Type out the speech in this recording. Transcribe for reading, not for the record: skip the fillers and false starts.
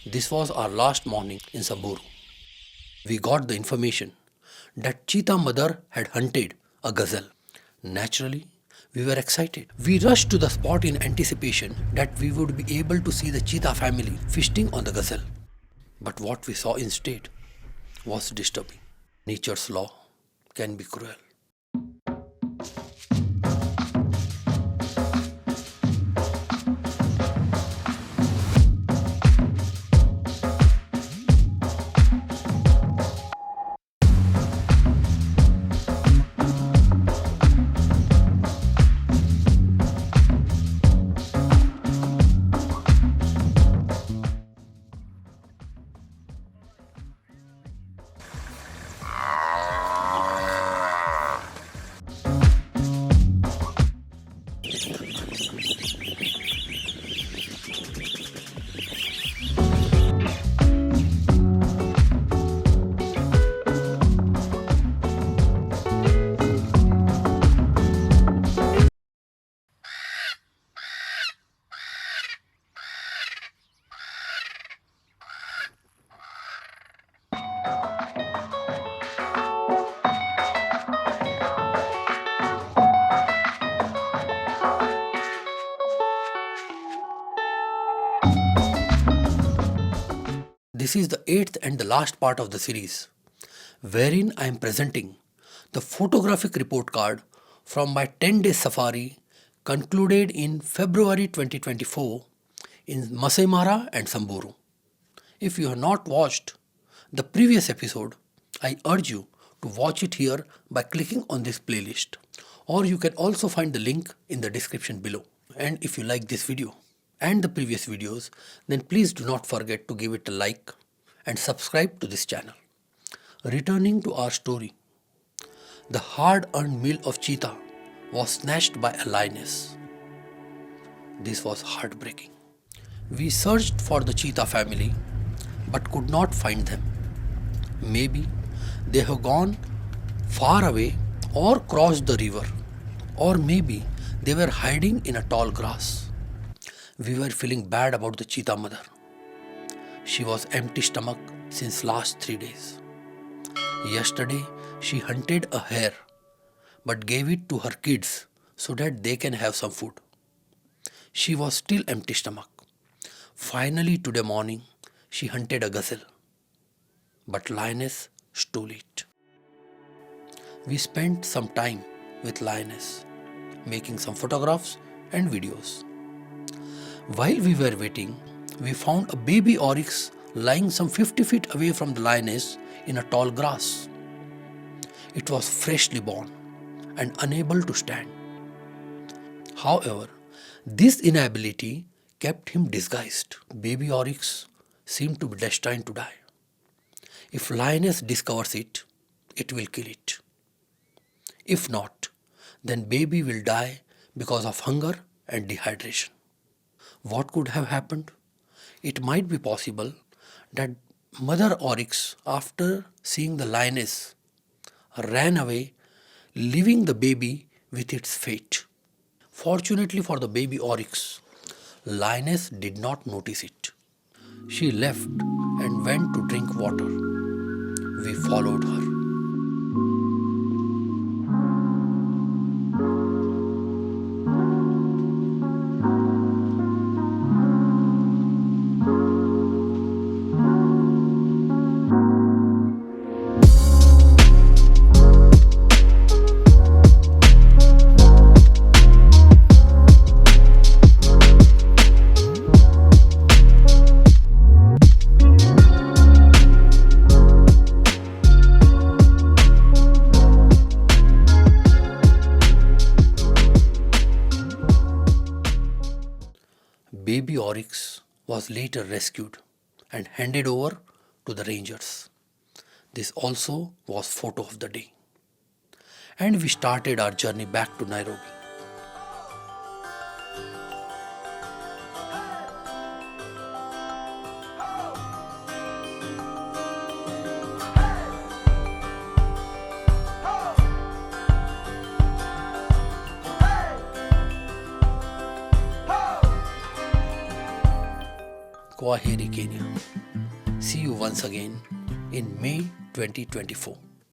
This was our last morning in Samburu. We got the information that cheetah mother had hunted a gazelle. Naturally, we were excited. We rushed to the spot in anticipation that we would be able to see the cheetah family feasting on the gazelle. But what we saw instead was disturbing. Nature's law can be cruel. This is the eighth and the last part of the series, wherein I am presenting the photographic report card from my 10-day safari concluded in February 2024 in Maasai Mara and Samburu. If you have not watched the previous episode, I urge you to watch it here by clicking on this playlist, or you can also find the link in the description below. And if you like this video and the previous videos, then please do not forget to give it a like and subscribe to this channel. Returning to our story, the hard-earned meal of cheetah was snatched by a lioness. This was heartbreaking. We searched for the cheetah family but could not find them. Maybe they have gone far away or crossed the river, or maybe they were hiding in a tall grass. We were feeling bad about the cheetah mother. She was empty stomach since last 3 days. Yesterday she hunted a hare but gave it to her kids so that they can have some food. She was still empty stomach. Finally today morning she hunted a gazelle, but lioness stole it. We spent some time with lioness, making some photographs and videos. While we were waiting, we found a baby oryx lying some 50 feet away from the lioness in a tall grass. It was freshly born and unable to stand. However, this inability kept him disguised. Baby oryx seemed to be destined to die. If lioness discovers it, it will kill it. If not, then baby will die because of hunger and dehydration. What could have happened? It might be possible that Mother Oryx, after seeing the lioness, ran away, leaving the baby with its fate. Fortunately for the baby Oryx, lioness did not notice it. She left and went to drink water. We followed her. Baby Oryx was later rescued and handed over to the rangers. This also was photo of the day. And we started our journey back to Nairobi. Kwaheri, Kenya. See you once again in May 2024.